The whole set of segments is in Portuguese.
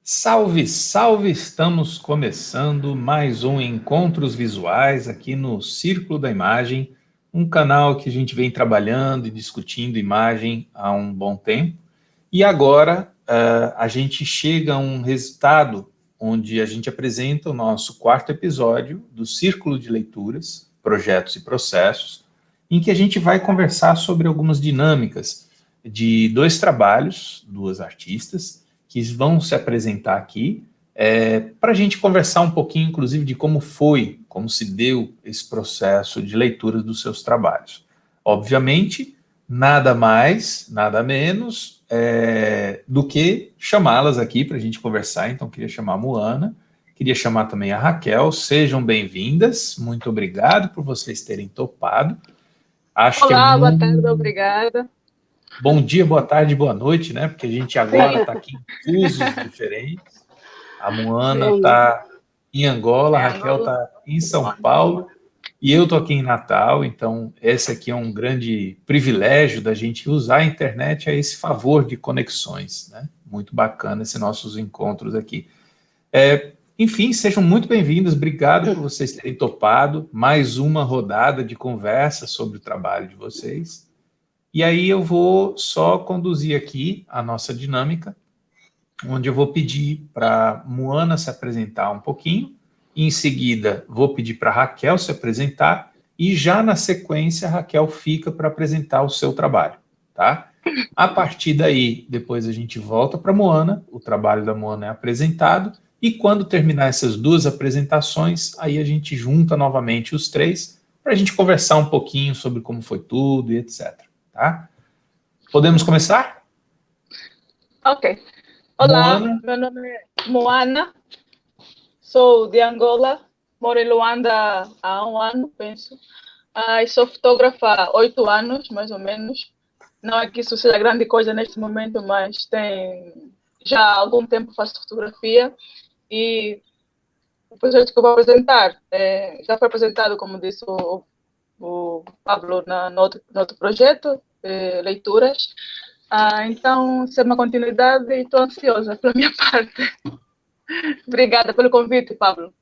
Salve, salve! Estamos começando mais um Encontros Visuais aqui no Círculo da Imagem, um canal que a gente vem trabalhando e discutindo imagem há um bom tempo. E agora a gente chega a um resultado onde a gente apresenta o nosso quarto episódio do Círculo de Leituras, Projetos e Processos, em que a gente vai conversar sobre algumas dinâmicas de dois trabalhos, duas artistas, que vão se apresentar aqui, para a gente conversar um pouquinho, inclusive, de como se deu esse processo de leitura dos seus trabalhos. Obviamente, nada mais, nada menos do que chamá-las aqui para a gente conversar. Então, queria chamar a Moana, queria chamar também a Raquel. Sejam bem-vindas, muito obrigado por vocês terem topado. Acho que Olá, boa tarde, obrigada. Bom dia, boa tarde, boa noite, né? Porque a gente agora está aqui em fusos diferentes. A Moana está em Angola, a Raquel está em São Paulo e eu estou aqui em Natal. Então, esse aqui é um grande privilégio da gente usar a internet a esse favor de conexões, né? Muito bacana esses nossos encontros aqui. Enfim, sejam muito bem-vindos. Obrigado por vocês terem topado mais uma rodada de conversa sobre o trabalho de vocês. E aí eu vou só conduzir aqui a nossa dinâmica, onde eu vou pedir para Moana se apresentar um pouquinho, e em seguida vou pedir para Raquel se apresentar, e já na sequência a Raquel fica para apresentar o seu trabalho, tá? A partir daí, depois a gente volta para Moana, o trabalho da Moana é apresentado, e quando terminar essas duas apresentações, aí a gente junta novamente os três, para a gente conversar um pouquinho sobre como foi tudo e etc. Tá? Podemos começar? Ok. Olá, Moana. meu nome é Moana, sou de Angola, moro em Luanda há um ano, penso. E sou fotógrafa há 8 anos, mais ou menos. Não é que isso seja grande coisa neste momento, mas já há algum tempo faço fotografia. E o projeto que eu vou apresentar já foi apresentado, como disse o Pablo, no outro projeto, Leituras. Então, isso é uma continuidade e estou ansiosa pela minha parte. Obrigada pelo convite, Pablo.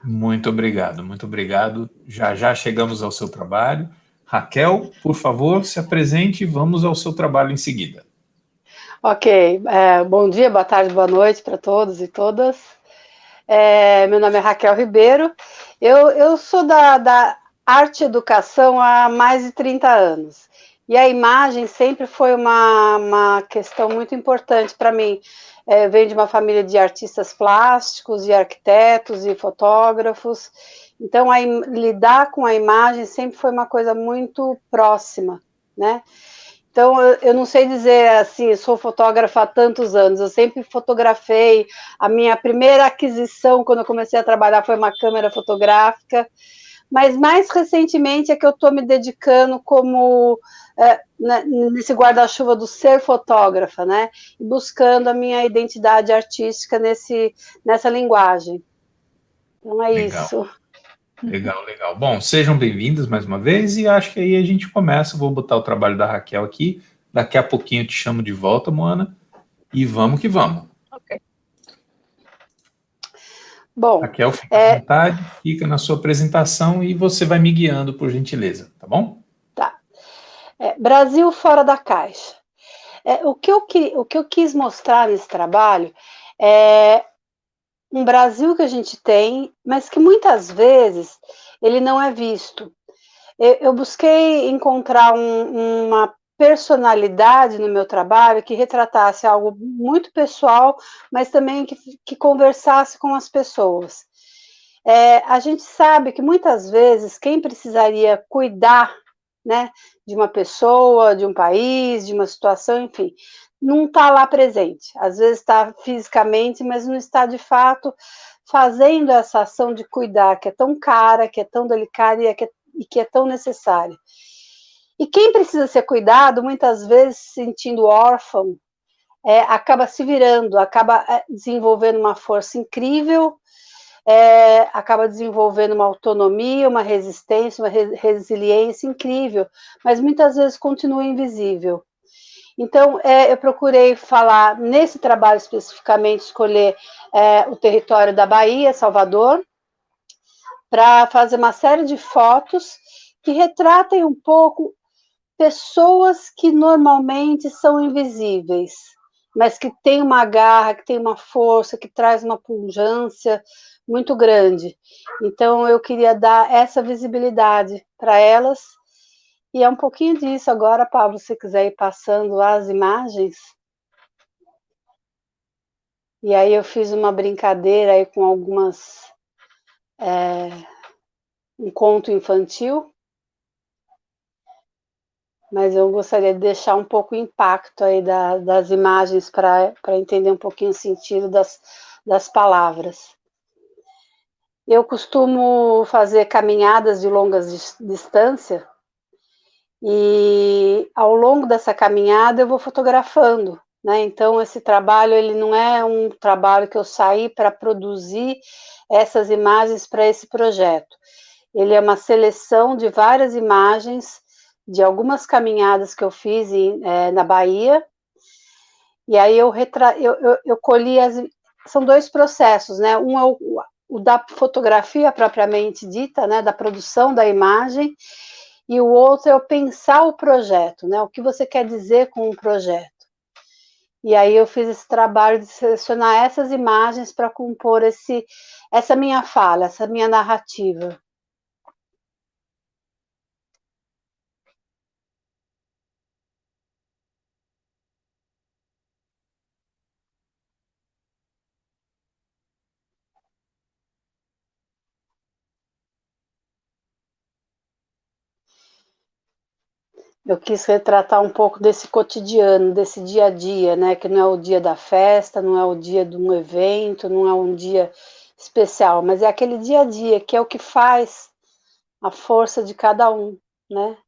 Muito obrigado, muito obrigado. Já já chegamos ao seu trabalho. Raquel, por favor, se apresente e vamos ao seu trabalho em seguida. Ok, bom dia, boa tarde, boa noite para todos e todas. Meu nome é Raquel Ribeiro, eu sou da arte e educação há mais de 30 anos. E a imagem sempre foi uma questão muito importante para mim. Venho de uma família de artistas plásticos, de arquitetos e fotógrafos. Então, lidar com a imagem sempre foi uma coisa muito próxima, né? Então, eu não sei dizer assim, sou fotógrafa há tantos anos, eu sempre fotografei. A minha primeira aquisição, quando eu comecei a trabalhar, foi uma câmera fotográfica, mas mais recentemente é que eu estou me dedicando nesse guarda-chuva do ser fotógrafa, né? E buscando a minha identidade artística nessa linguagem. Então é Legal. isso. Legal, legal. Bom, sejam bem-vindos mais uma vez e acho que aí a gente começa. Vou botar o trabalho da Raquel aqui. Daqui a pouquinho eu te chamo de volta, Moana. E vamos que vamos. Ok. Bom, Raquel, fica à vontade, fica na sua apresentação e você vai me guiando, por gentileza, tá bom? Tá. Brasil fora da caixa. O que eu quis mostrar nesse trabalho é um Brasil que a gente tem, mas que muitas vezes ele não é visto. Eu busquei encontrar uma personalidade no meu trabalho que retratasse algo muito pessoal, mas também que conversasse com as pessoas. A gente sabe que muitas vezes quem precisaria cuidar, né, de uma pessoa, de um país, de uma situação, enfim, não está lá presente. Às vezes está fisicamente, mas não está de fato fazendo essa ação de cuidar, que é tão cara, que é tão delicada e que é tão necessária. E quem precisa ser cuidado, muitas vezes se sentindo órfão, acaba se virando, acaba desenvolvendo uma força incrível, acaba desenvolvendo uma autonomia, uma resistência, uma resiliência incrível, mas muitas vezes continua invisível. Então, eu procurei falar, nesse trabalho especificamente, escolher o território da Bahia, Salvador, para fazer uma série de fotos que retratem um pouco pessoas que normalmente são invisíveis, mas que têm uma garra, que têm uma força, que traz uma pujança muito grande. Então, eu queria dar essa visibilidade para elas. E é um pouquinho disso agora, Pablo, se você quiser ir passando as imagens. E aí eu fiz uma brincadeira aí com algumas... um conto infantil, mas eu gostaria de deixar um pouco o impacto aí das imagens para entender um pouquinho o sentido das palavras. Eu costumo fazer caminhadas de longas distância e ao longo dessa caminhada eu vou fotografando, né? Então esse trabalho ele não é um trabalho que eu saí para produzir essas imagens para esse projeto. Ele é uma seleção de várias imagens de algumas caminhadas que eu fiz na Bahia, e aí eu colhi são dois processos, né? Um é o da fotografia propriamente dita, né? Da produção da imagem, e o outro é o pensar o projeto, né? O que você quer dizer com o projeto. E aí eu fiz esse trabalho de selecionar essas imagens para compor essa minha fala, essa minha narrativa. Eu quis retratar um pouco desse cotidiano, desse dia a dia, né? Que não é o dia da festa, não é o dia de um evento, não é um dia especial, mas é aquele dia a dia que é o que faz a força de cada um, né?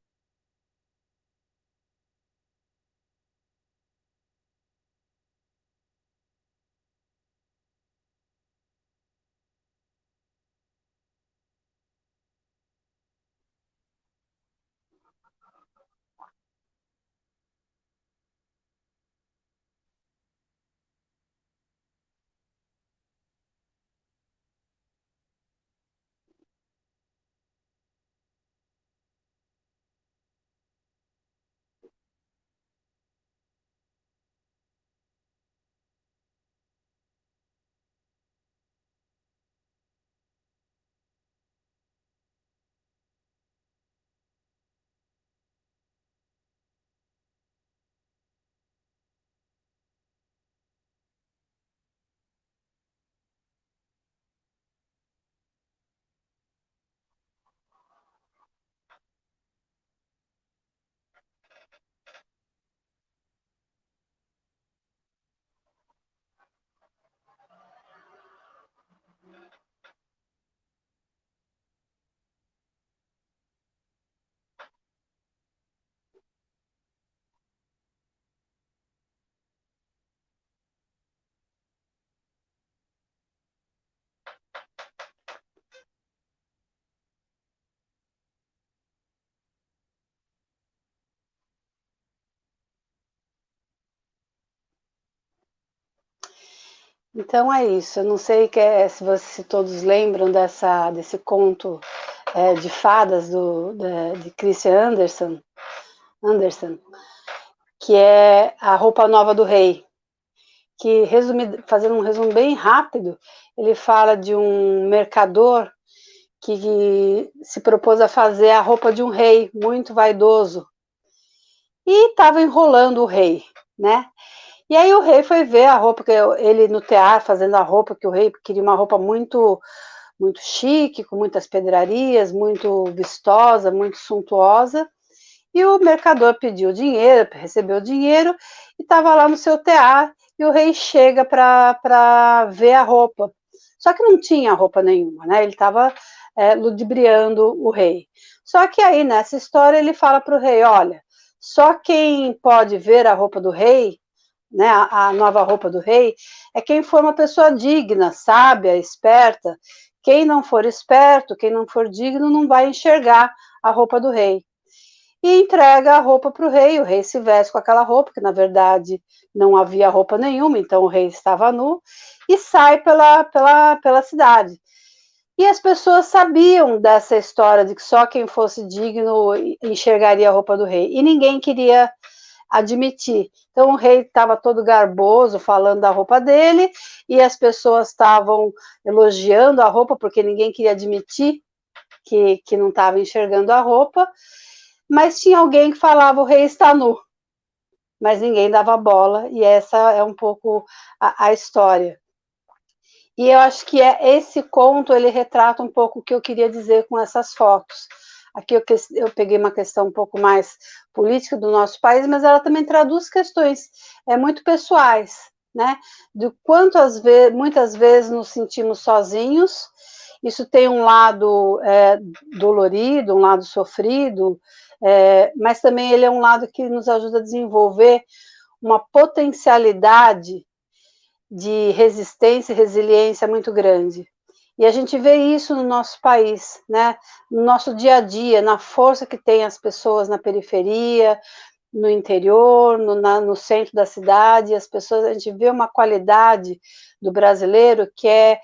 Então é isso. Eu não sei se todos lembram desse conto de fadas de Christian Andersen, que é A Roupa Nova do Rei, que, fazendo um resumo bem rápido, ele fala de um mercador que se propôs a fazer a roupa de um rei muito vaidoso e estava enrolando o rei, né? E aí o rei foi ver a roupa, que ele no teatro fazendo a roupa, que o rei queria uma roupa muito, muito chique, com muitas pedrarias, muito vistosa, muito suntuosa. E o mercador pediu dinheiro, recebeu dinheiro, e estava lá no seu tear, e o rei chega para ver a roupa. Só que não tinha roupa nenhuma, né? Ele estava ludibriando o rei. Só que aí, nessa história, ele fala para o rei, olha, só quem pode ver a roupa do rei, né, a nova roupa do rei, é quem for uma pessoa digna, sábia, esperta. Quem não for esperto, quem não for digno, não vai enxergar a roupa do rei. e entrega a roupa para o rei se veste com aquela roupa, que na verdade não havia roupa nenhuma, então o rei estava nu, e sai pela cidade. E as pessoas sabiam dessa história de que só quem fosse digno enxergaria a roupa do rei, e ninguém queria admitir. Então o rei estava todo garboso falando da roupa dele, e as pessoas estavam elogiando a roupa, porque ninguém queria admitir que não estava enxergando a roupa, mas tinha alguém que falava: o rei está nu, mas ninguém dava bola, e essa é um pouco a história. E eu acho que esse conto, ele retrata um pouco o que eu queria dizer com essas fotos. Aqui eu peguei uma questão um pouco mais política do nosso país, mas ela também traduz questões muito pessoais, né? De quanto muitas vezes nos sentimos sozinhos. Isso tem um lado dolorido, um lado sofrido, mas também ele é um lado que nos ajuda a desenvolver uma potencialidade de resistência e resiliência muito grande. E a gente vê isso no nosso país, né? No nosso dia a dia, na força que tem as pessoas na periferia, no interior, no centro da cidade, as pessoas, a gente vê uma qualidade do brasileiro que é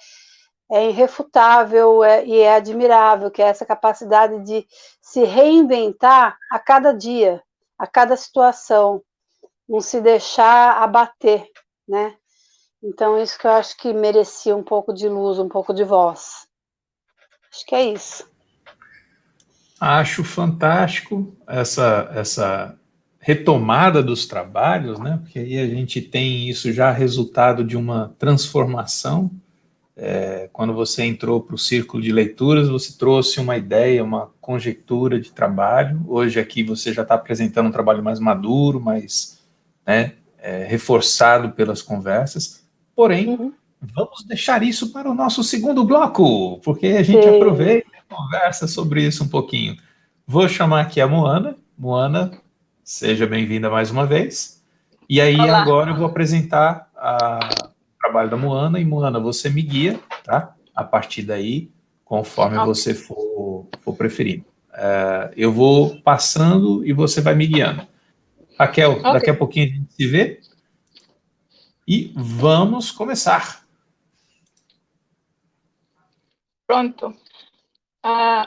irrefutável e é admirável, que é essa capacidade de se reinventar a cada dia, a cada situação, não se deixar abater, né? Então, isso que eu acho que merecia um pouco de luz, um pouco de voz. Acho que é isso. Acho fantástico essa retomada dos trabalhos, né? Porque aí a gente tem isso já resultado de uma transformação. Quando você entrou para o círculo de leituras, você trouxe uma ideia, uma conjectura de trabalho. Hoje aqui você já está apresentando um trabalho mais maduro, mais reforçado pelas conversas. Porém, vamos deixar isso para o nosso segundo bloco, porque a gente aproveita e conversa sobre isso um pouquinho. Vou chamar aqui a Moana. Moana, seja bem-vinda mais uma vez. E aí, Olá. Agora eu vou apresentar o trabalho da Moana, e Moana, você me guia, tá? A partir daí, conforme você for preferindo. Eu vou passando e você vai me guiando. Raquel, daqui a pouquinho a gente se vê. E vamos começar. Pronto.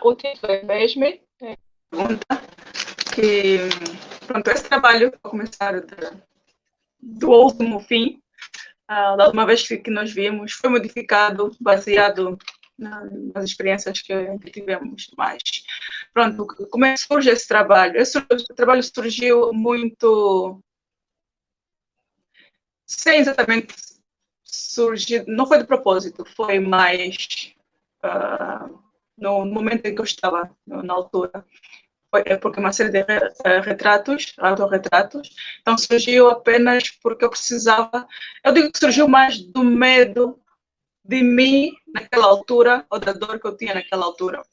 O título é mesmo. Pergunta que, pronto, esse trabalho vai começar do último fim. Da última vez que nós vimos, foi modificado, baseado nas experiências que tivemos. Mas, pronto, como é que surge esse trabalho? Esse trabalho surgiu muito sem exatamente surgir, não foi de propósito, foi mais no momento em que eu estava, na altura. Foi porque uma série de retratos, autorretratos, então surgiu apenas porque eu precisava, eu digo que surgiu mais do medo de mim naquela altura, ou da dor que eu tinha naquela altura.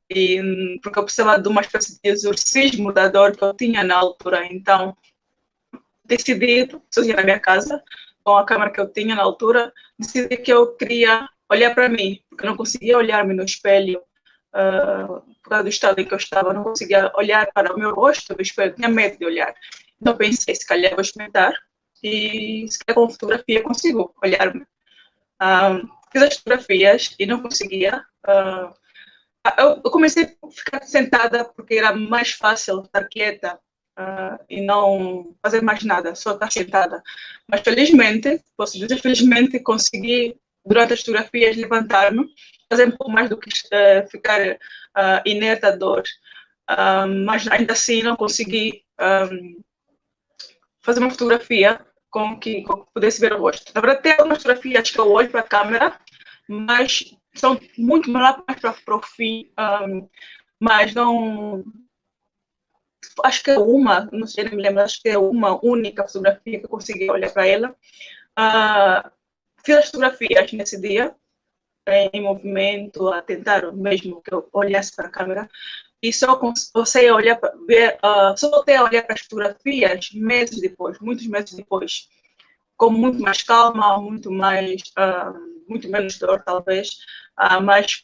E porque eu precisava de uma espécie de exorcismo da dor que eu tinha na altura, então decidi, sozinha na minha casa, com a câmera que eu tinha na altura, decidi que eu queria olhar para mim, porque eu não conseguia olhar-me no espelho, por causa do estado em que eu estava, não conseguia olhar para o meu rosto no espelho, tinha medo de olhar. Então pensei, se calhar vou experimentar, e se calhar com fotografia consigo olhar-me. Fiz as fotografias e não conseguia. Eu comecei a ficar sentada porque era mais fácil estar quieta e não fazer mais nada, só estar sentada. Mas felizmente, posso dizer felizmente, consegui durante as fotografias levantar-me, fazer um pouco mais do que ficar inerte à dor. Mas ainda assim não consegui fazer uma fotografia com que pudesse ver o rosto. Na verdade, tem algumas fotografias que eu olho para a câmera, mas são muito mais para o fim, mas não... Acho que é uma, não sei, não me lembro, acho que é uma única fotografia que eu consegui olhar para ela. Fiz as fotografias nesse dia, em movimento, a tentar mesmo que eu olhasse para a câmera, e só você olhar para ver, só voltei a olhar para as fotografias meses depois, muitos meses depois, com muito mais calma, muito menos dor, talvez, mas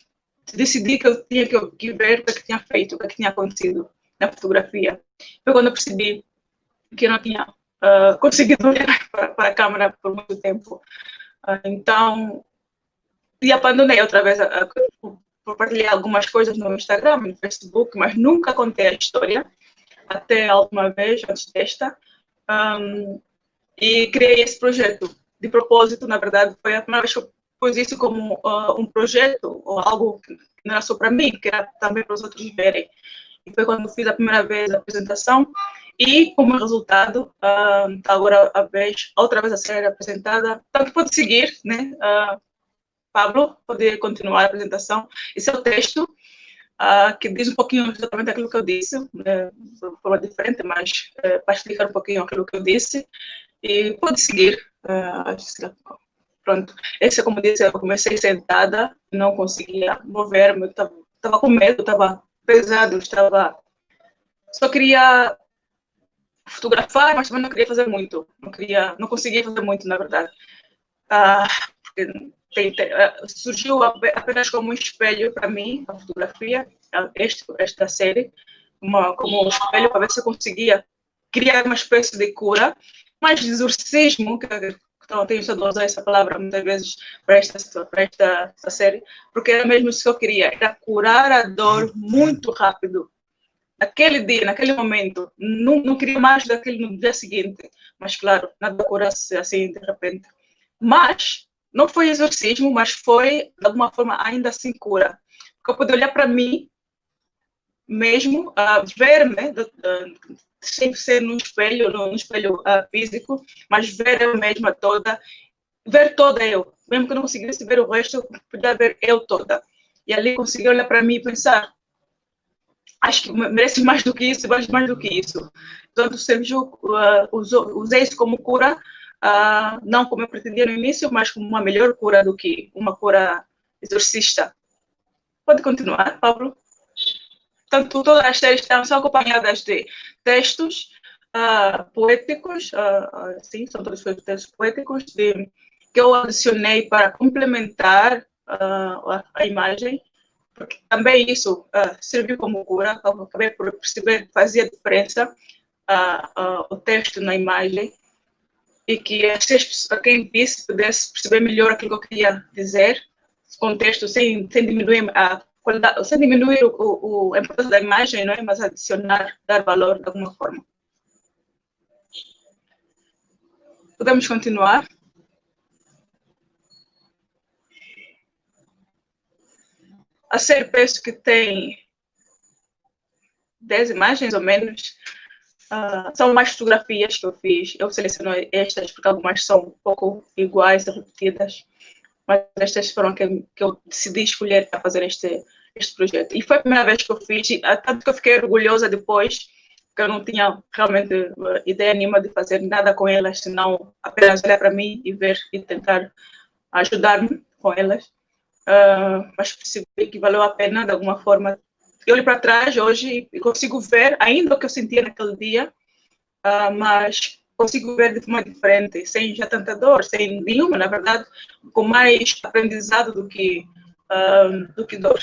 decidi que eu tinha que ver o que tinha feito, o que tinha acontecido na fotografia. Foi quando eu percebi que eu não tinha conseguido olhar para a câmera por muito tempo. Então, e abandonei outra vez por partilhar algumas coisas no Instagram, no Facebook, mas nunca contei a história, até a última vez, antes desta, e criei esse projeto. De propósito, na verdade, foi a primeira vez que eu pus isso como um projeto, ou algo que não era só para mim, que era também para os outros verem. E foi quando fiz a primeira vez a apresentação, e como resultado, está agora outra vez a ser apresentada. Tanto pode seguir, né? Pablo, pode continuar a apresentação. Esse é o texto, que diz um pouquinho exatamente aquilo que eu disse, de forma diferente, mas para explicar um pouquinho aquilo que eu disse. E pode seguir. Pronto. Esse, como disse, eu comecei sentada, não conseguia mover-me, estava com medo, estava pesado, só queria fotografar, mas também não queria fazer muito. Não conseguia fazer muito, na verdade. Porque surgiu apenas como um espelho para mim, a fotografia, esta série, como um espelho para ver se eu conseguia criar uma espécie de cura, mas de exorcismo, que então, tenho estado a usar essa palavra muitas vezes para esta série, porque era mesmo isso que eu queria, era curar a dor muito rápido. Naquele dia, naquele momento, não queria mais daquele no dia seguinte, mas claro, nada cura-se assim de repente. Mas não foi exorcismo, mas foi, de alguma forma, ainda assim cura. Porque eu pude olhar para mim mesmo, ver-me, sem ser num espelho físico, mas ver eu mesma toda, ver toda eu. Mesmo que eu não conseguisse ver o resto, eu podia ver eu toda. E ali consegui olhar para mim e pensar, acho que merece mais do que isso, mais do que isso. Então, serviu, usei isso como cura, não como eu pretendia no início, mas como uma melhor cura do que uma cura exorcista. Pode continuar, Pablo. Portanto, todas as séries são acompanhadas de textos poéticos, sim, são todos textos poéticos, que eu adicionei para complementar a imagem, porque também isso serviu como cura, acabei por perceber que fazia diferença o texto na imagem, e que quem visse pudesse perceber melhor aquilo que eu queria dizer, com texto, sem diminuir a qualidade, sem diminuir a importância da imagem, não é? Mas adicionar, dar valor de alguma forma. Podemos continuar? A série penso que tem 10 imagens ou menos. São mais fotografias que eu fiz. Eu selecionei estas porque algumas são um pouco iguais, repetidas. Mas estas foram que eu decidi escolher para fazer este projeto. E foi a primeira vez que eu fiz, tanto que eu fiquei orgulhosa depois, porque eu não tinha realmente ideia nenhuma de fazer nada com elas, senão apenas olhar para mim e ver e tentar ajudar-me com elas. Mas percebi que valeu a pena, de alguma forma. Eu olho para trás hoje e consigo ver ainda o que eu sentia naquele dia, mas consigo ver de forma diferente, sem já tanta dor, sem nenhuma, na verdade, com mais aprendizado do que dor.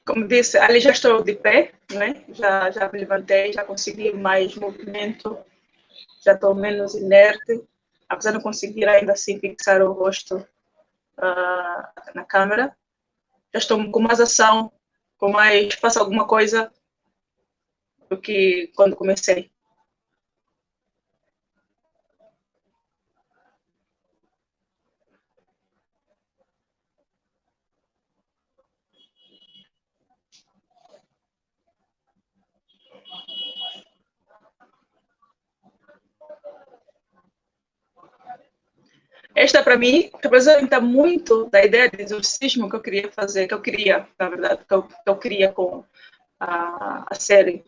Como disse, ali já estou de pé, né? Já me levantei, já consegui mais movimento, já estou menos inerte, apesar de não conseguir ainda assim fixar o rosto na câmera. Já estou com mais ação, com mais, faço alguma coisa do que quando comecei. Esta, para mim, representa muito da ideia de exorcismo que eu queria fazer, na verdade, que eu queria com a série,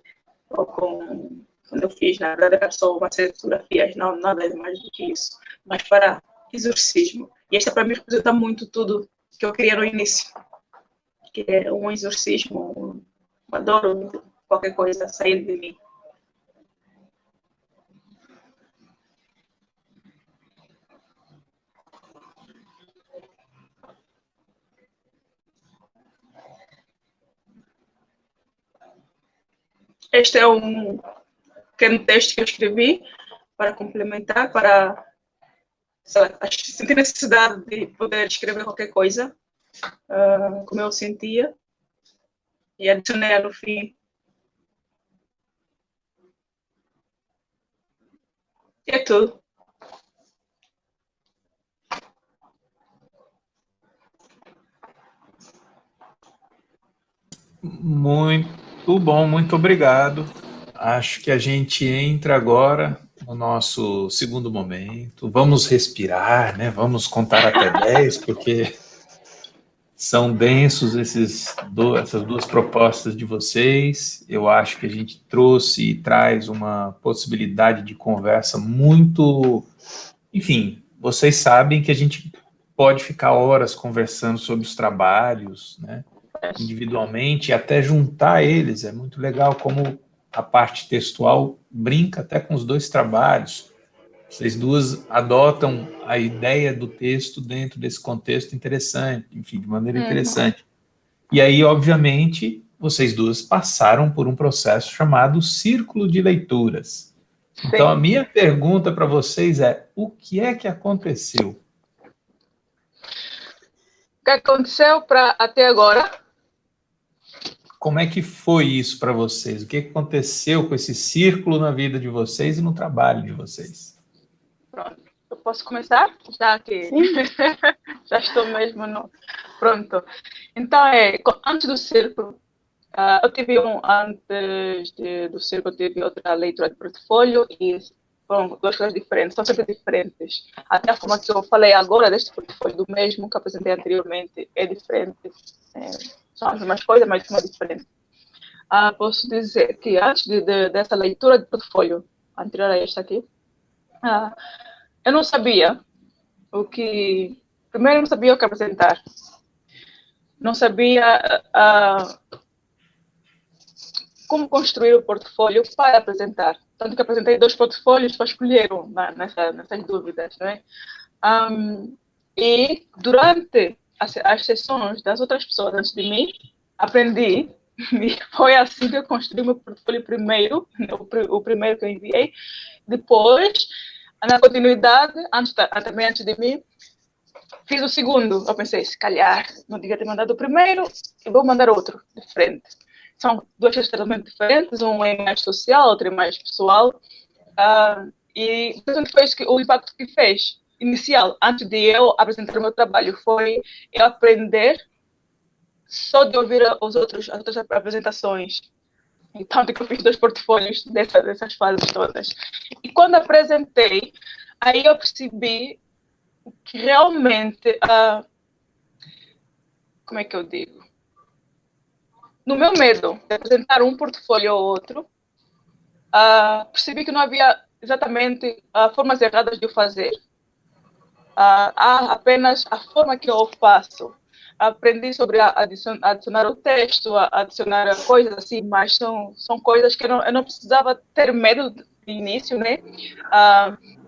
ou com, quando eu fiz, na verdade, era só uma série de fotografias, não nada mais do que isso, mas para exorcismo. E esta, para mim, representa muito tudo que eu queria no início, que é um exorcismo, uma dor, qualquer coisa sair de mim. Este é um pequeno texto que eu escrevi para complementar, para sentir necessidade de poder escrever qualquer coisa, como eu sentia, e adicionei no fim. E é tudo. Muito bom, muito obrigado. Acho que a gente entra agora no nosso segundo momento. Vamos respirar, né? Vamos contar até 10, porque são densos essas duas propostas de vocês. Eu acho que a gente trouxe e traz uma possibilidade de conversa muito... Enfim, vocês sabem que a gente pode ficar horas conversando sobre os trabalhos, né? Individualmente, e até juntar eles. É muito legal como a parte textual brinca até com os dois trabalhos. Vocês duas adotam a ideia do texto dentro desse contexto interessante, enfim, de maneira interessante. E aí, obviamente, vocês duas passaram por um processo chamado Círculo de Leituras. Então, a minha pergunta para vocês é: o que é que aconteceu? O que aconteceu até agora? Como é que foi isso para vocês? O que aconteceu com esse círculo na vida de vocês e no trabalho de vocês? Pronto. Eu posso começar? Já que já estou mesmo no... Pronto. Então, antes do círculo, eu tive antes do círculo, tive outra leitura de portfólio e foram duas coisas diferentes, são sempre diferentes. Até a forma que eu falei agora deste portfólio, do mesmo que apresentei anteriormente, é diferente. São as mesmas coisas, mas de forma diferente. Posso dizer que antes dessa leitura de portfólio, anterior a esta aqui, eu não sabia primeiro, eu não sabia o que apresentar. Não sabia como construir o portfólio para apresentar. Tanto que apresentei 2 portfólios para escolher nessas dúvidas, não é? E durante as sessões das outras pessoas antes de mim, aprendi, e foi assim que eu construí meu portfólio primeiro, o primeiro que eu enviei. Depois, na continuidade, também antes de mim, fiz o segundo. Eu pensei, se calhar, não devia ter mandado o primeiro, eu vou mandar outro, diferente. São 2 coisas totalmente diferentes, um é mais social, outro é mais pessoal. E foi isso o impacto que fez, inicial, antes de eu apresentar o meu trabalho, foi eu aprender só de ouvir as outras apresentações. E tanto que eu fiz 2 portfólios dessas fases todas. E quando apresentei, aí eu percebi que realmente, como é que eu digo? No meu medo de apresentar um portfólio ou outro, percebi que não havia exatamente formas erradas de o fazer. Há apenas a forma que eu o faço. Aprendi sobre adicionar o texto, adicionar coisas assim, mas são coisas que eu não precisava ter medo de início, né?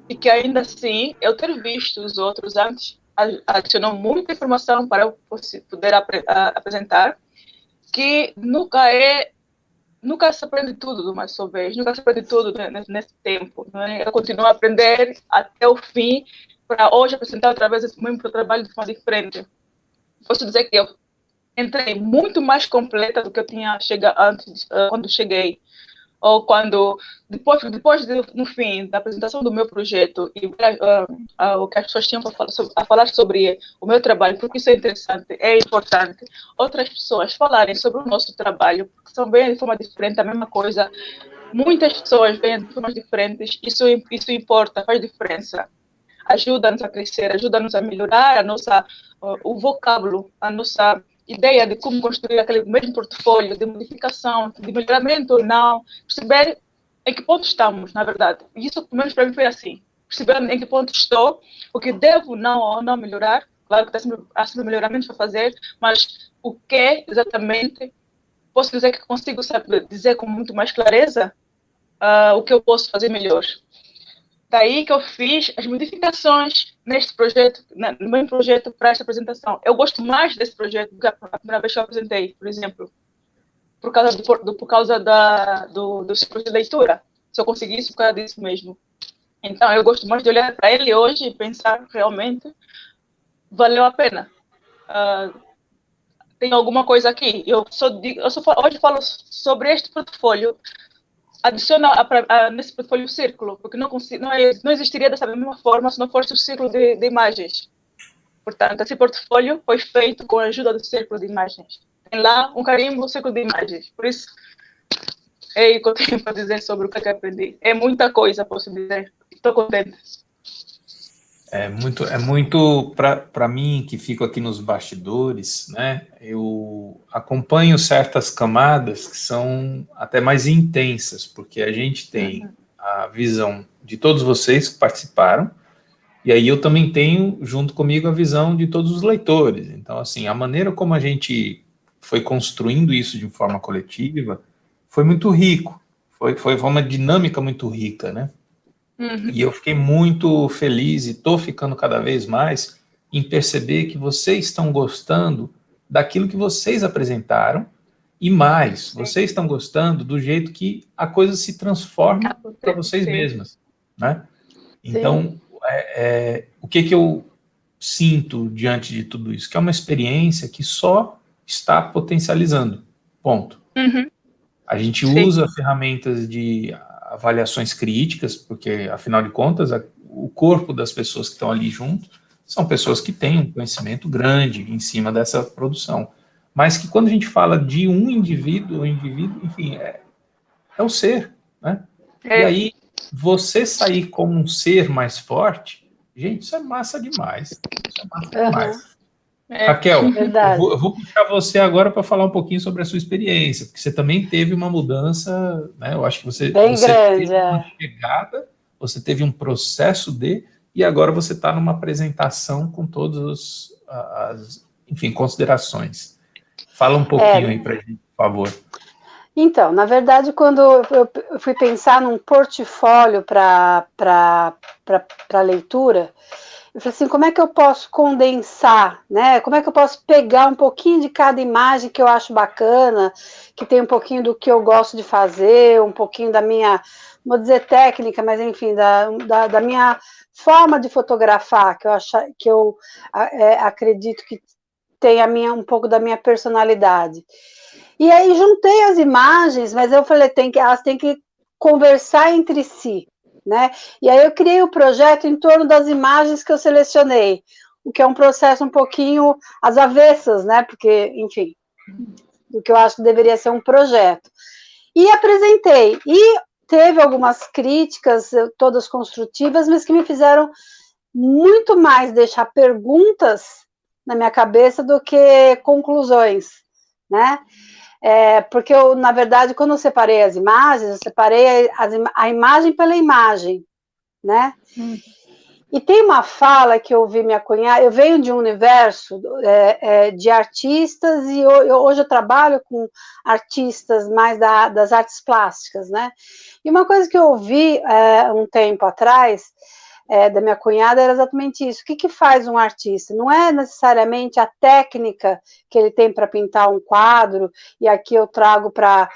E que ainda assim, eu ter visto os outros antes, adicionou muita informação para eu poder apresentar, que nunca se aprende tudo de uma só vez, nunca se aprende tudo nesse tempo. Né? Eu continuo a aprender até o fim, para hoje apresentar através desse mesmo trabalho de forma diferente. Posso dizer que eu entrei muito mais completa do que eu tinha chegado antes, quando cheguei. Ou quando, depois no fim da apresentação do meu projeto e o que as pessoas tinham a falar sobre o meu trabalho, porque isso é interessante, é importante, outras pessoas falarem sobre o nosso trabalho, porque são bem de forma diferente, a mesma coisa, muitas pessoas veem de formas diferentes, isso importa, faz diferença. ajuda-nos a crescer, ajuda-nos a melhorar o vocábulo, a nossa ideia de como construir aquele mesmo portfólio, de modificação, de melhoramento ou não, perceber em que ponto estamos, na verdade. E isso, pelo menos para mim, foi assim. Perceber em que ponto estou, o que devo ou não melhorar. Claro que há sempre melhoramentos para fazer, mas o que exatamente, posso dizer que consigo saber, dizer com muito mais clareza o que eu posso fazer melhor. Daí que eu fiz as modificações neste projeto, no meu projeto para esta apresentação. Eu gosto mais desse projeto do que a primeira vez que eu apresentei, por exemplo, por causa do ciclo de leitura. Se eu conseguir isso, por causa disso mesmo. Então, eu gosto mais de olhar para ele hoje e pensar realmente valeu a pena. Tem alguma coisa aqui. Hoje falo sobre este portfólio. Adiciona nesse portfólio o círculo, porque não existiria dessa mesma forma se não fosse o círculo de imagens. Portanto, esse portfólio foi feito com a ajuda do círculo de imagens. Tem lá um carimbo, círculo de imagens. Por isso, é o que eu tenho para dizer sobre o que eu aprendi. É muita coisa, posso dizer. Estou contente. É muito para mim, que fico aqui nos bastidores, né? Eu acompanho certas camadas que são até mais intensas, porque a gente tem a visão de todos vocês que participaram, e aí eu também tenho, junto comigo, a visão de todos os leitores. Então, assim, a maneira como a gente foi construindo isso de forma coletiva foi muito rico, foi uma dinâmica muito rica, né? E eu fiquei muito feliz e estou ficando cada vez mais em perceber que vocês estão gostando daquilo que vocês apresentaram e mais, vocês estão gostando do jeito que a coisa se transforma para vocês mesmas, né? Então, o que eu sinto diante de tudo isso? Que é uma experiência que só está potencializando, ponto. A gente usa ferramentas de avaliações críticas, porque, afinal de contas, o corpo das pessoas que estão ali junto são pessoas que têm um conhecimento grande em cima dessa produção. Mas que quando a gente fala de um indivíduo, enfim, é o ser, né? E aí, você sair como um ser mais forte, gente, isso é massa demais. Isso é massa demais. Raquel, eu vou puxar você agora para falar um pouquinho sobre a sua experiência, porque você também teve uma mudança, né? Eu acho que você grande, teve uma chegada, você teve um processo e agora você está numa apresentação com todas as, enfim, considerações. Fala um pouquinho aí para a gente, por favor. Então, na verdade, quando eu fui pensar num portfólio para leitura, eu falei assim, como é que eu posso condensar, né? Como é que eu posso pegar um pouquinho de cada imagem que eu acho bacana, que tem um pouquinho do que eu gosto de fazer, um pouquinho da minha, não vou dizer técnica, mas enfim, da minha forma de fotografar, que eu acredito que tem um pouco da minha personalidade. E aí juntei as imagens, mas eu falei, elas têm que conversar entre si, né? E aí eu criei o projeto em torno das imagens que eu selecionei, o que é um processo um pouquinho às avessas, né? Porque, enfim, do que eu acho que deveria ser um projeto. E apresentei, e teve algumas críticas, todas construtivas, mas que me fizeram muito mais deixar perguntas na minha cabeça do que conclusões, né? Porque eu, na verdade, quando eu separei as imagens, eu separei a imagem pela imagem, né? E tem uma fala que eu ouvi minha cunhada, eu venho de um universo de artistas e hoje eu trabalho com artistas mais das artes plásticas, né? E uma coisa que eu ouvi um tempo atrás da minha cunhada era exatamente isso. O que faz um artista? Não é necessariamente a técnica que ele tem para pintar um quadro, e aqui eu trago para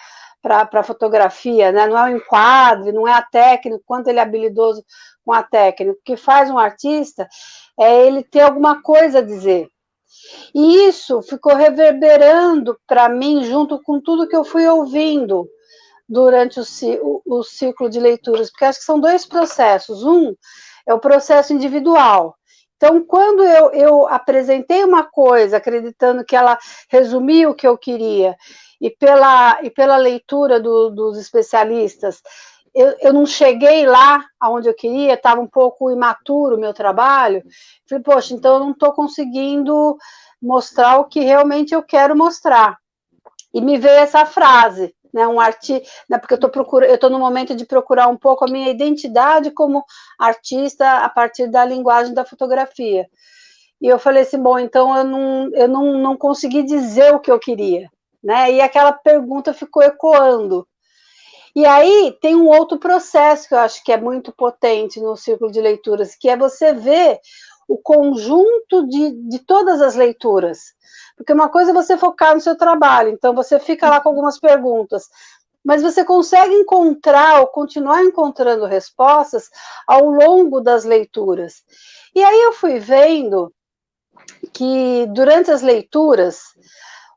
a fotografia, né? Não é o enquadre, não é a técnica, quanto ele é habilidoso com a técnica. O que faz um artista é ele ter alguma coisa a dizer. E isso ficou reverberando para mim, junto com tudo que eu fui ouvindo durante o ciclo de leituras, porque acho que são dois processos. Um é o processo individual. Então, quando eu apresentei uma coisa, acreditando que ela resumia o que eu queria, e pela leitura dos especialistas, eu não cheguei lá aonde eu queria, estava um pouco imaturo o meu trabalho. Falei, poxa, então eu não estou conseguindo mostrar o que realmente eu quero mostrar. E me veio essa frase, né, né, porque eu estou no momento de procurar um pouco a minha identidade como artista a partir da linguagem da fotografia. E eu falei assim, bom, então eu não consegui dizer o que eu queria, né? E aquela pergunta ficou ecoando. E aí tem um outro processo que eu acho que é muito potente no círculo de leituras, que é você ver o conjunto de todas as leituras. Porque uma coisa é você focar no seu trabalho, então você fica lá com algumas perguntas, mas você consegue encontrar ou continuar encontrando respostas ao longo das leituras. E aí eu fui vendo que durante as leituras,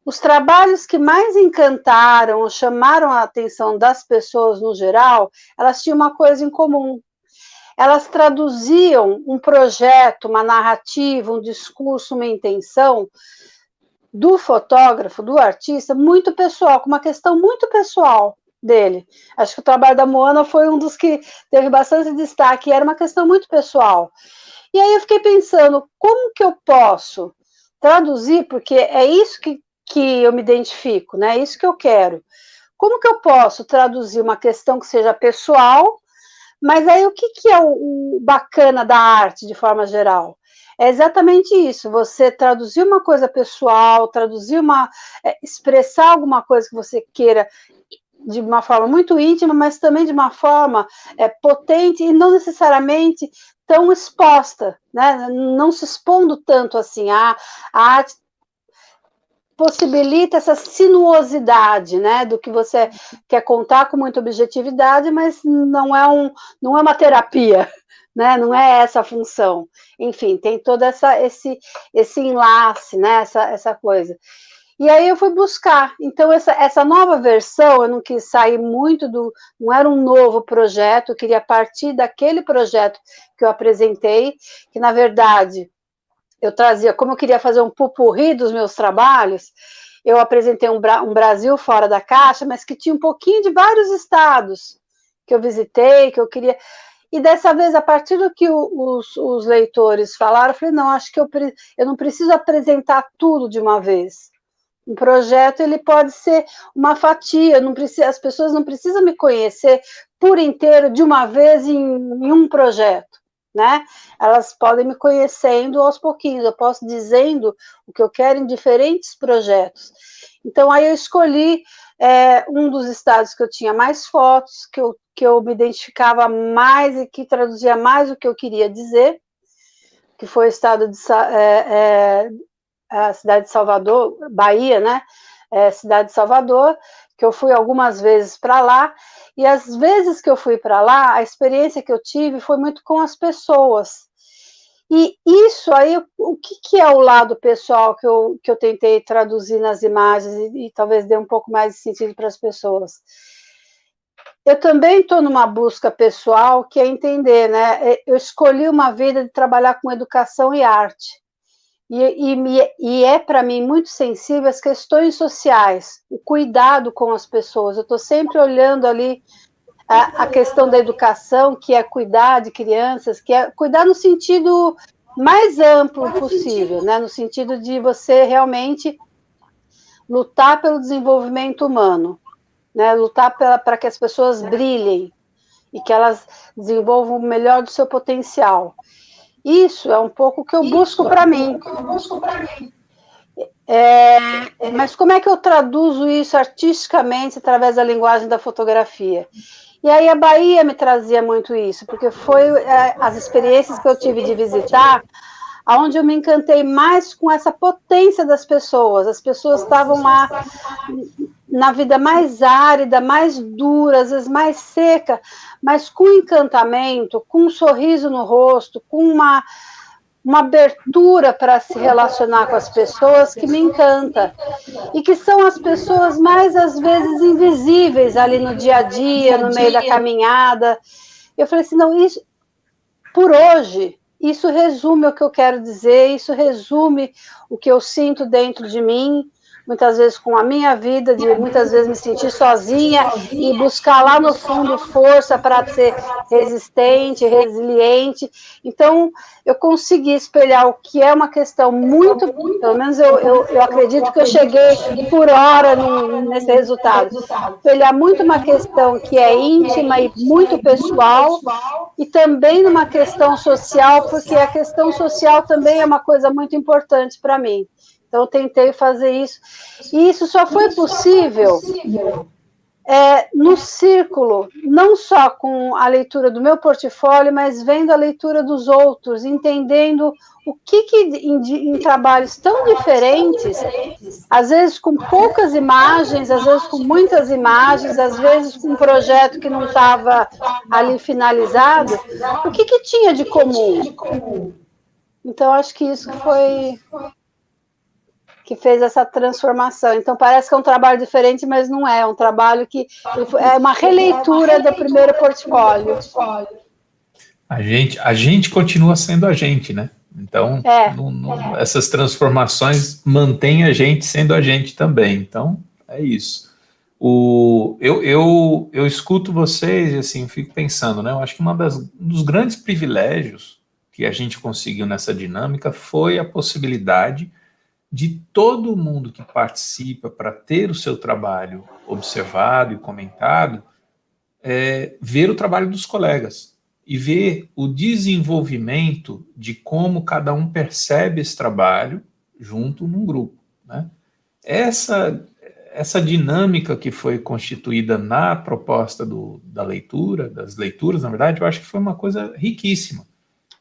os trabalhos que mais encantaram ou chamaram a atenção das pessoas no geral, elas tinham uma coisa em comum. Elas traduziam um projeto, uma narrativa, um discurso, uma intenção do fotógrafo, do artista, muito pessoal, com uma questão muito pessoal dele. Acho que o trabalho da Moana foi um dos que teve bastante destaque, era uma questão muito pessoal. E aí eu fiquei pensando, como que eu posso traduzir, porque é isso que eu me identifico, né? É isso que eu quero. Como que eu posso traduzir uma questão que seja pessoal, mas aí o que é o bacana da arte, de forma geral? É exatamente isso, você traduzir uma coisa pessoal, expressar alguma coisa que você queira de uma forma muito íntima, mas também de uma forma potente e não necessariamente tão exposta, né? Não se expondo tanto assim. A arte possibilita essa sinuosidade, né, do que você quer contar com muita objetividade, mas não é uma terapia, né, não é essa a função. Enfim, tem todo esse enlace, né, essa coisa. E aí eu fui buscar. Então, essa nova versão, eu não quis sair muito não era um novo projeto, eu queria partir daquele projeto que eu apresentei, que, na verdade, eu trazia, como eu queria fazer um pupurri dos meus trabalhos, eu apresentei um Brasil fora da caixa, mas que tinha um pouquinho de vários estados que eu visitei, que eu queria... E dessa vez, a partir do que os leitores falaram, eu falei, não, acho que eu não preciso apresentar tudo de uma vez. Um projeto, ele pode ser uma fatia, as pessoas não precisam me conhecer por inteiro de uma vez em um projeto, né? Elas podem me conhecendo aos pouquinhos, eu posso dizendo o que eu quero em diferentes projetos. Então, aí eu escolhi um dos estados que eu tinha mais fotos, que eu me identificava mais e que traduzia mais o que eu queria dizer, que foi o estado a cidade de Salvador, Bahia, né? Cidade de Salvador, que eu fui algumas vezes para lá, e as vezes que eu fui para lá, a experiência que eu tive foi muito com as pessoas. E isso aí, o que é o lado pessoal que eu tentei traduzir nas imagens e talvez dê um pouco mais de sentido para as pessoas? Eu também estou numa busca pessoal que é entender, né? Eu escolhi uma vida de trabalhar com educação e arte. E é, para mim, muito sensível às questões sociais, o cuidado com as pessoas. Eu estou sempre olhando ali a questão da educação, que é cuidar de crianças, que é cuidar no sentido mais amplo possível, né? No sentido de você realmente lutar pelo desenvolvimento humano, né? Lutar para que as pessoas brilhem e que elas desenvolvam o melhor do seu potencial. Isso é um pouco o que eu busco para mim. Mas como é que eu traduzo isso artisticamente através da linguagem da fotografia? E aí a Bahia me trazia muito isso, porque foi as experiências que eu tive de visitar, onde eu me encantei mais com essa potência das pessoas. As pessoas estavam lá na vida mais árida, mais dura, às vezes mais seca, mas com encantamento, com um sorriso no rosto, com uma abertura para se relacionar com as pessoas que me encanta. E que são as pessoas mais, às vezes, invisíveis ali no dia a dia, no meio da caminhada. Eu falei assim, não, isso, por hoje, isso resume o que eu quero dizer, isso resume o que eu sinto dentro de mim, muitas vezes com a minha vida, de muitas vezes me sentir sozinha e buscar lá no fundo força para ser resistente, resiliente. Então, eu consegui espelhar o que é uma questão muito, pelo menos eu acredito que eu cheguei por hora nesse resultado, espelhar muito uma questão que é íntima e muito pessoal, e também numa questão social, porque a questão social também é uma coisa muito importante para mim. Então, eu tentei fazer isso. E isso só foi possível no círculo, não só com a leitura do meu portfólio, mas vendo a leitura dos outros, entendendo o que em trabalhos tão diferentes, às vezes com poucas imagens, às vezes com muitas imagens, às vezes com um projeto que não estava ali finalizado, o que tinha de comum? Então, acho que isso foi que fez essa transformação. Então, parece que é um trabalho diferente, mas não é. É um trabalho que é uma releitura do primeiro portfólio. A gente continua sendo a gente, né? Então, essas transformações mantêm a gente sendo a gente também. Então, é isso. Eu escuto vocês e assim, fico pensando, né? Eu acho que um dos grandes privilégios que a gente conseguiu nessa dinâmica foi a possibilidade de todo mundo que participa para ter o seu trabalho observado e comentado, ver o trabalho dos colegas e ver o desenvolvimento de como cada um percebe esse trabalho junto num grupo, né? Essa dinâmica que foi constituída na proposta das leituras, na verdade, eu acho que foi uma coisa riquíssima.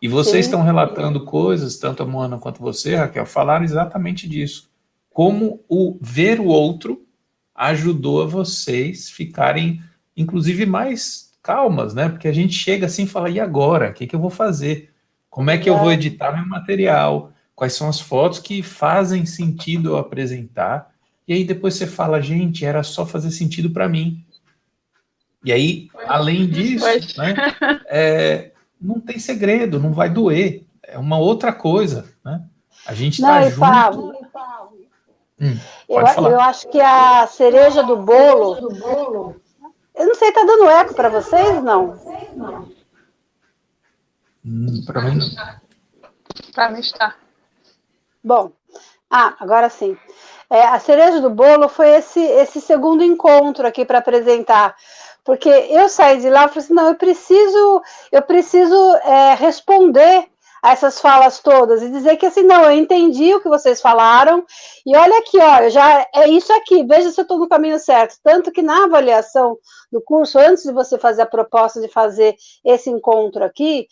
E vocês estão relatando coisas, tanto a Moana quanto você, Raquel, falaram exatamente disso. Como o ver o outro ajudou a vocês ficarem, inclusive, mais calmas, né? Porque a gente chega assim e fala, e agora? O que eu vou fazer? Como é que eu vou editar meu material? Quais são as fotos que fazem sentido eu apresentar? E aí depois você fala, gente, era só fazer sentido para mim. E aí, além disso, né? Não tem segredo, não vai doer. É uma outra coisa, né? A gente está junto. Pablo, pode falar. Eu acho que a cereja do bolo... Eu não sei, tá dando eco para vocês, não? Para mim, não. Para mim está. Bom, agora sim. A cereja do bolo foi esse segundo encontro aqui para apresentar. Porque eu saí de lá e falei assim, não, eu preciso responder a essas falas todas e dizer que assim, não, eu entendi o que vocês falaram e olha aqui, ó, é isso aqui, veja se eu estou no caminho certo. Tanto que na avaliação do curso, antes de você fazer a proposta de fazer esse encontro aqui,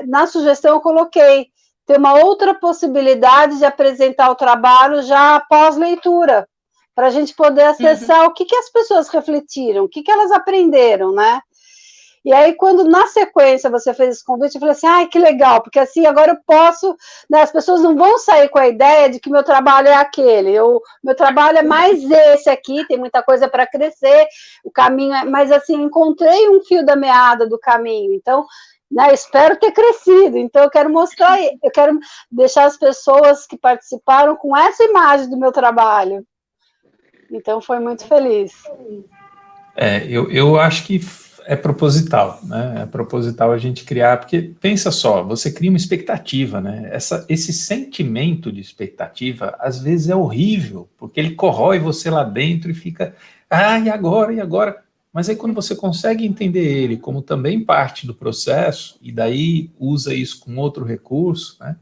na sugestão eu coloquei, tem uma outra possibilidade de apresentar o trabalho já após leitura, para a gente poder acessar o que as pessoas refletiram, o que elas aprenderam, né? E aí, quando na sequência você fez esse convite, eu falei assim, ai, que legal, porque assim, agora eu posso, né, as pessoas não vão sair com a ideia de que meu trabalho é aquele, meu trabalho é mais esse aqui, tem muita coisa para crescer, o caminho mas assim, encontrei um fio da meada do caminho, então, né, espero ter crescido, então eu quero mostrar, eu quero deixar as pessoas que participaram com essa imagem do meu trabalho. Então, foi muito feliz. Eu acho que é proposital, né? É proposital a gente criar, porque pensa só, você cria uma expectativa, né? Esse sentimento de expectativa, às vezes é horrível, porque ele corrói você lá dentro e fica, e agora, e agora? Mas aí quando você consegue entender ele como também parte do processo, e daí usa isso com outro recurso, né?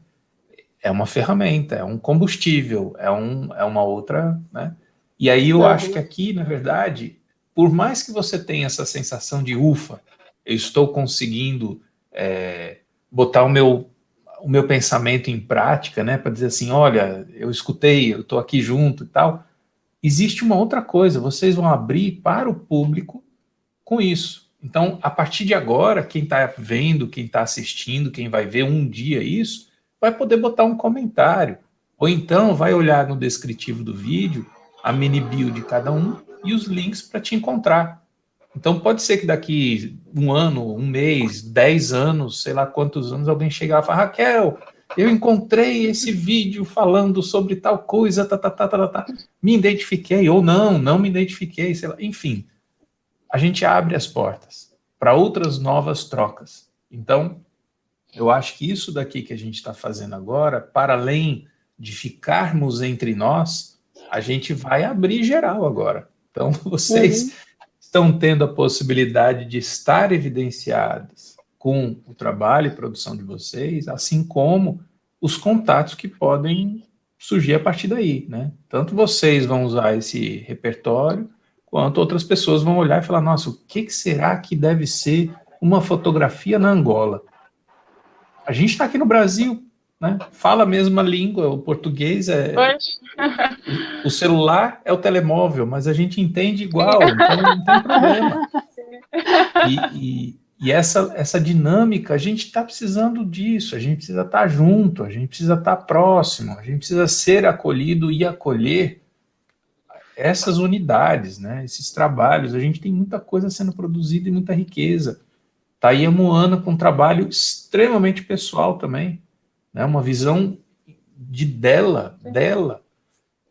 É uma ferramenta, é um combustível, é uma outra, né? E aí eu acho que aqui, na verdade, por mais que você tenha essa sensação de ufa, eu estou conseguindo botar o meu pensamento em prática, né, para dizer assim, olha, eu escutei, eu estou aqui junto e tal, existe uma outra coisa, vocês vão abrir para o público com isso. Então, a partir de agora, quem está vendo, quem está assistindo, quem vai ver um dia isso, vai poder botar um comentário, ou então vai olhar no descritivo do vídeo, a mini bio de cada um e os links para te encontrar. Então pode ser que daqui um ano, um mês, 10 anos, sei lá quantos anos, alguém chegar e falar, Raquel, eu encontrei esse vídeo falando sobre tal coisa, me identifiquei, ou não me identifiquei, sei lá, enfim, a gente abre as portas para outras novas trocas. Então, eu acho que isso daqui que a gente está fazendo agora, para além de ficarmos entre nós, a gente vai abrir geral agora. Então, vocês estão tendo a possibilidade de estar evidenciados com o trabalho e produção de vocês, assim como os contatos que podem surgir a partir daí, né? Tanto vocês vão usar esse repertório, quanto outras pessoas vão olhar e falar, nossa, o que será que deve ser uma fotografia na Angola? A gente está aqui no Brasil, né? Fala a mesma língua, o português o celular é o telemóvel, mas a gente entende igual, então não tem problema. E essa dinâmica, a gente está precisando disso, a gente precisa estar junto, a gente precisa estar próximo, a gente precisa ser acolhido e acolher essas unidades, né? Esses trabalhos. A gente tem muita coisa sendo produzida e muita riqueza. Está aí a Moana com um trabalho extremamente pessoal também, né? Uma visão dela.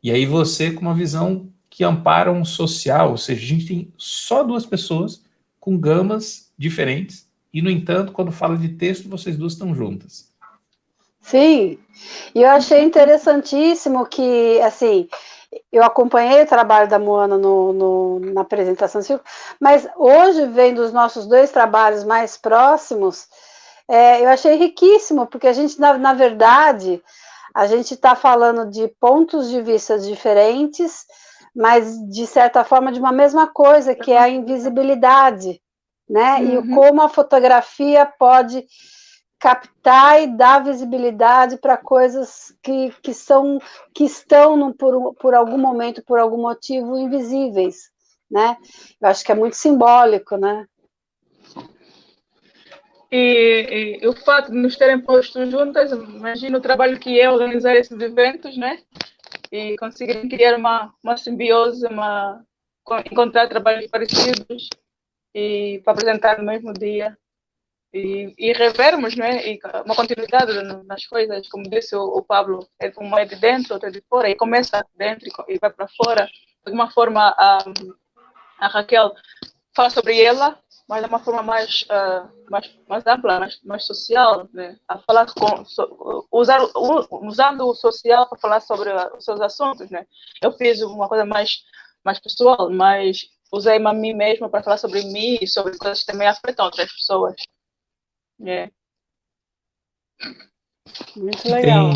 E aí você com uma visão que ampara um social, ou seja, a gente tem só duas pessoas com gamas diferentes, e, no entanto, quando fala de texto, vocês duas estão juntas. Sim, e eu achei interessantíssimo que, assim, eu acompanhei o trabalho da Moana na apresentação, mas hoje, vendo os nossos dois trabalhos mais próximos, eu achei riquíssimo, porque a gente, na verdade, a gente está falando de pontos de vista diferentes, mas, de certa forma, de uma mesma coisa, que é a invisibilidade, né? E como a fotografia pode captar e dar visibilidade para coisas que estão por algum momento, por algum motivo, invisíveis, né? Eu acho que é muito simbólico, né? E o fato de nos terem posto juntas, imagino o trabalho que é organizar esses eventos, né? E conseguirem criar uma simbiose, encontrar trabalhos parecidos e para apresentar no mesmo dia. E revermos, né? E uma continuidade nas coisas, como disse o Pablo, uma é de dentro, outra é de fora, e começa dentro e vai para fora. De alguma forma, a Raquel fala sobre ela, mas de uma forma mais ampla, mais social, né? A falar usando o social para falar sobre os seus assuntos, né? Eu fiz uma coisa mais pessoal, mas usei-me a mim mesma para falar sobre mim e sobre coisas que também afetam outras pessoas. Muito legal.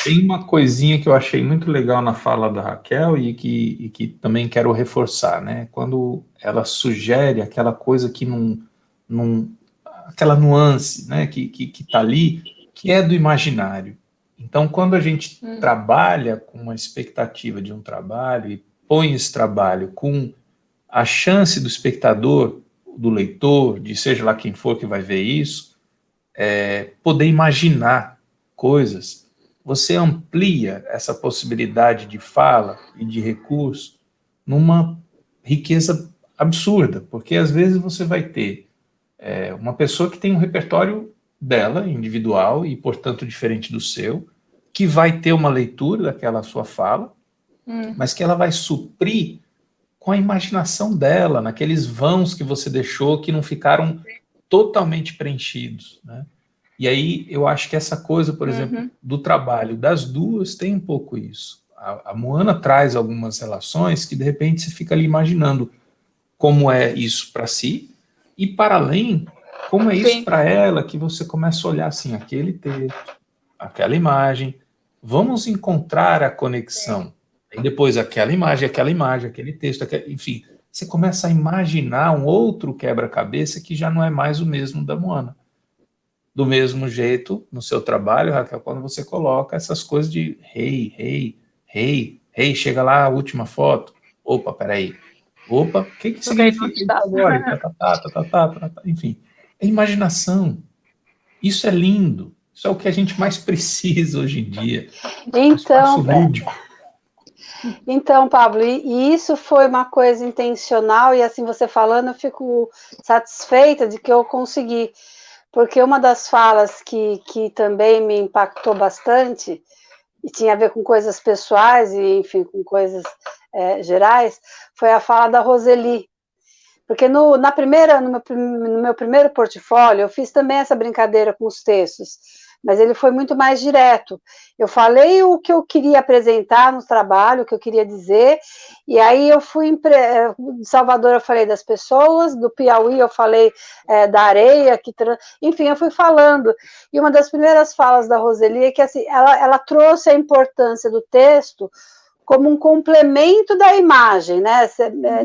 Tem uma coisinha que eu achei muito legal na fala da Raquel e que também quero reforçar, né? Quando ela sugere aquela coisa que aquela nuance, né? Que tá ali, que é do imaginário. Então, quando a gente trabalha com uma expectativa de um trabalho e põe esse trabalho com a chance do espectador, do leitor, de seja lá quem for que vai ver isso, poder imaginar coisas, você amplia essa possibilidade de fala e de recurso numa riqueza absurda, porque às vezes você vai ter uma pessoa que tem um repertório dela, individual e, portanto, diferente do seu, que vai ter uma leitura daquela sua fala, mas que ela vai suprir com a imaginação dela, naqueles vãos que você deixou que não ficaram totalmente preenchidos, né? E aí eu acho que essa coisa, por exemplo, do trabalho das duas tem um pouco isso. A Moana traz algumas relações que de repente você fica ali imaginando como é isso para si e para além, como é isso para ela, que você começa a olhar assim, aquele texto, aquela imagem, vamos encontrar a conexão. E depois aquela imagem, aquele texto, enfim, você começa a imaginar um outro quebra-cabeça que já não é mais o mesmo da Moana. Do mesmo jeito, no seu trabalho, Raquel, quando você coloca essas coisas de rei, chega lá a última foto. Opa, peraí. Opa, o que significa isso agora? Enfim, é imaginação. Isso é lindo. Isso é o que a gente mais precisa hoje em dia. Então, Pablo, e isso foi uma coisa intencional, e assim, você falando, eu fico satisfeita de que eu consegui. porque uma das falas que também me impactou bastante, e tinha a ver com coisas pessoais, e enfim, com coisas gerais, foi a fala da Roseli. Porque no meu primeiro portfólio, eu fiz também essa brincadeira com os textos, mas ele foi muito mais direto. Eu falei o que eu queria apresentar no trabalho, o que eu queria dizer, e aí eu fui de Salvador eu falei das pessoas, do Piauí eu falei da areia, enfim, eu fui falando. E uma das primeiras falas da Roseli é que assim, ela trouxe a importância do texto como um complemento da imagem, né?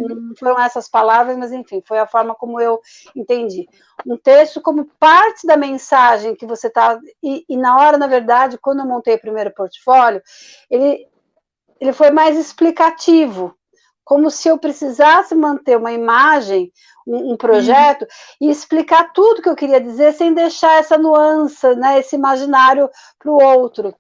Não foram essas palavras, mas enfim, foi a forma como eu entendi. Um texto como parte da mensagem que você está... E na hora, na verdade, quando eu montei o primeiro portfólio, ele foi mais explicativo, como se eu precisasse manter uma imagem, um projeto, e explicar tudo que eu queria dizer, sem deixar essa nuance, né, esse imaginário para o outro.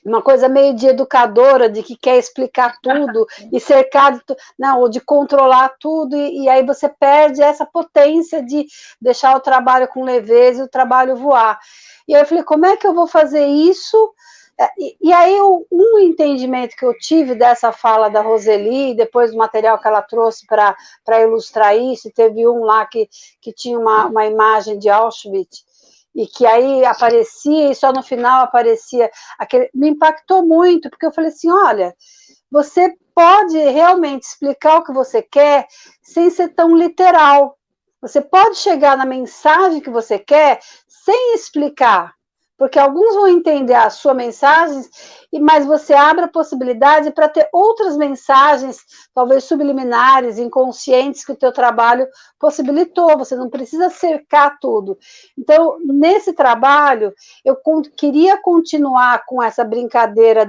Uma coisa meio de educadora, de que quer explicar tudo e cercar, não, ou de controlar tudo, e aí você perde essa potência de deixar o trabalho com leveza e o trabalho voar. E aí eu falei, como é que eu vou fazer isso? E aí um entendimento que eu tive dessa fala da Roseli, depois do material que ela trouxe para ilustrar isso, teve um lá que tinha uma imagem de Auschwitz, e que aí aparecia, e só no final aparecia me impactou muito, porque eu falei assim, olha, você pode realmente explicar o que você quer sem ser tão literal. Você pode chegar na mensagem que você quer sem explicar, porque alguns vão entender a sua mensagem, mas você abre a possibilidade para ter outras mensagens, talvez subliminares, inconscientes, que o teu trabalho possibilitou, você não precisa cercar tudo. Então, nesse trabalho, eu queria continuar com essa brincadeira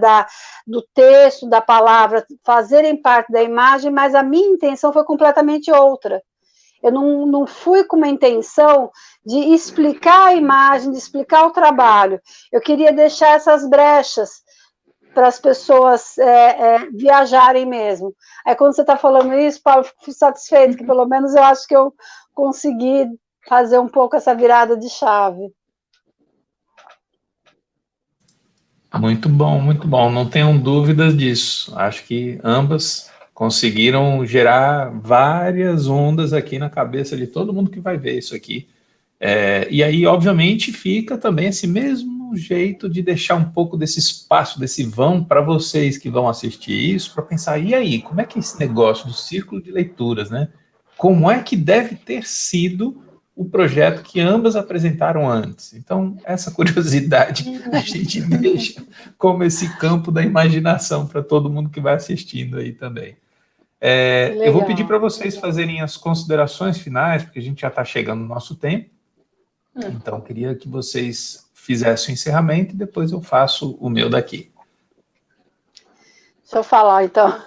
do texto, da palavra, fazerem parte da imagem, mas a minha intenção foi completamente outra. Eu não fui com uma intenção de explicar a imagem, de explicar o trabalho. Eu queria deixar essas brechas para as pessoas viajarem mesmo. Aí, quando você está falando isso, Paulo, eu fico satisfeito, que pelo menos eu acho que eu consegui fazer um pouco essa virada de chave. Muito bom, muito bom. Não tenham dúvidas disso. Acho que ambas conseguiram gerar várias ondas aqui na cabeça de todo mundo que vai ver isso aqui. E aí, obviamente, fica também esse mesmo jeito de deixar um pouco desse espaço, desse vão para vocês que vão assistir isso, para pensar, e aí, como é que é esse negócio do círculo de leituras, né? Como é que deve ter sido o projeto que ambas apresentaram antes? Então, essa curiosidade a gente deixa como esse campo da imaginação para todo mundo que vai assistindo aí também. Eu vou pedir para vocês fazerem as considerações finais, porque a gente já está chegando no nosso tempo. Então, queria que vocês fizessem o encerramento e depois eu faço o meu daqui. Deixa eu falar, então.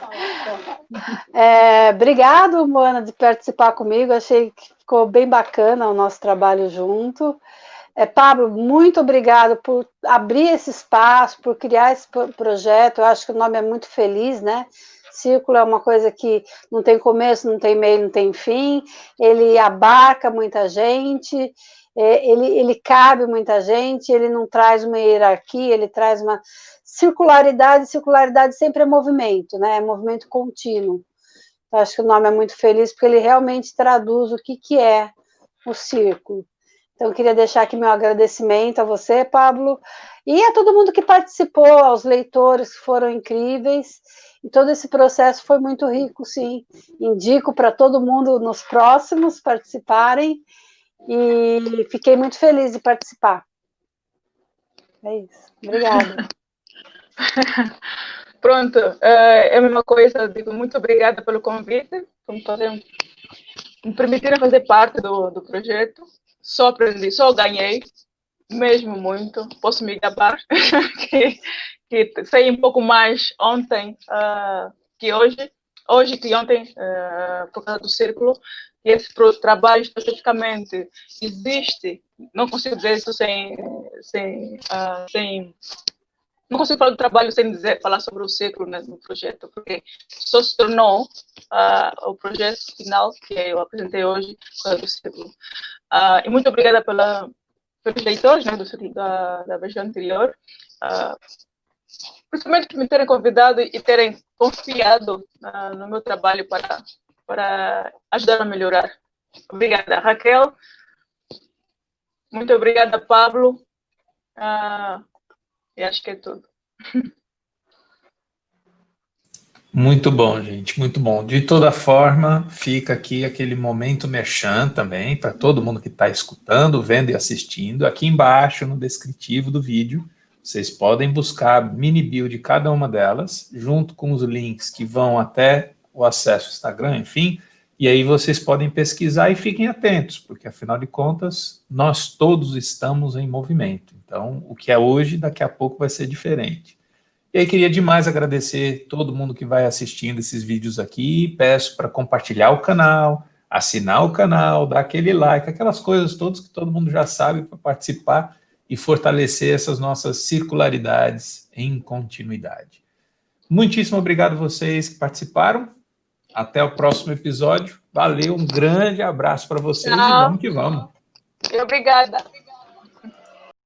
Obrigado, Moana, de participar comigo. Achei que ficou bem bacana o nosso trabalho junto. Pablo, muito obrigado por abrir esse espaço, por criar esse projeto. Eu acho que o nome é muito feliz, né? Círculo é uma coisa que não tem começo, não tem meio, não tem fim. Ele abarca muita gente. Ele cabe muita gente, ele não traz uma hierarquia, ele traz uma circularidade sempre é movimento, né? É movimento contínuo. Então, acho que o nome é muito feliz, porque ele realmente traduz o que é o círculo. Então, eu queria deixar aqui meu agradecimento a você, Pablo, e a todo mundo que participou, aos leitores que foram incríveis, e todo esse processo foi muito rico, sim. Indico para todo mundo nos próximos participarem, e fiquei muito feliz de participar. É isso. Obrigada. Pronto, é a mesma coisa, digo muito obrigada pelo convite, por me permitirem fazer parte do projeto. Só aprendi, só ganhei, mesmo muito. Posso me gabar, que sei um pouco mais ontem que hoje que ontem, por causa do círculo. E esse trabalho especificamente existe, não consigo dizer isso não consigo falar do trabalho sem falar sobre o círculo, né, no projeto, porque só se tornou o projeto final que eu apresentei hoje, por causa do círculo. E muito obrigada pelos leitores, né, da versão anterior, principalmente por me terem convidado e terem confiado no meu trabalho para ajudar a melhorar. Obrigada, Raquel. Muito obrigada, Pablo. E acho que é tudo. Muito bom, gente, muito bom. De toda forma, fica aqui aquele momento merchan também, para todo mundo que está escutando, vendo e assistindo. Aqui embaixo, no descritivo do vídeo, vocês podem buscar a mini bio de cada uma delas, junto com os links que vão até o acesso ao Instagram, enfim, e aí vocês podem pesquisar e fiquem atentos, porque, afinal de contas, nós todos estamos em movimento. Então, o que é hoje, daqui a pouco vai ser diferente. E aí queria demais agradecer todo mundo que vai assistindo esses vídeos aqui, peço para compartilhar o canal, assinar o canal, dar aquele like, aquelas coisas todas que todo mundo já sabe para participar e fortalecer essas nossas circularidades em continuidade. Muitíssimo obrigado a vocês que participaram, até o próximo episódio, valeu, um grande abraço para vocês. Tchau. E vamos que vamos. Obrigada.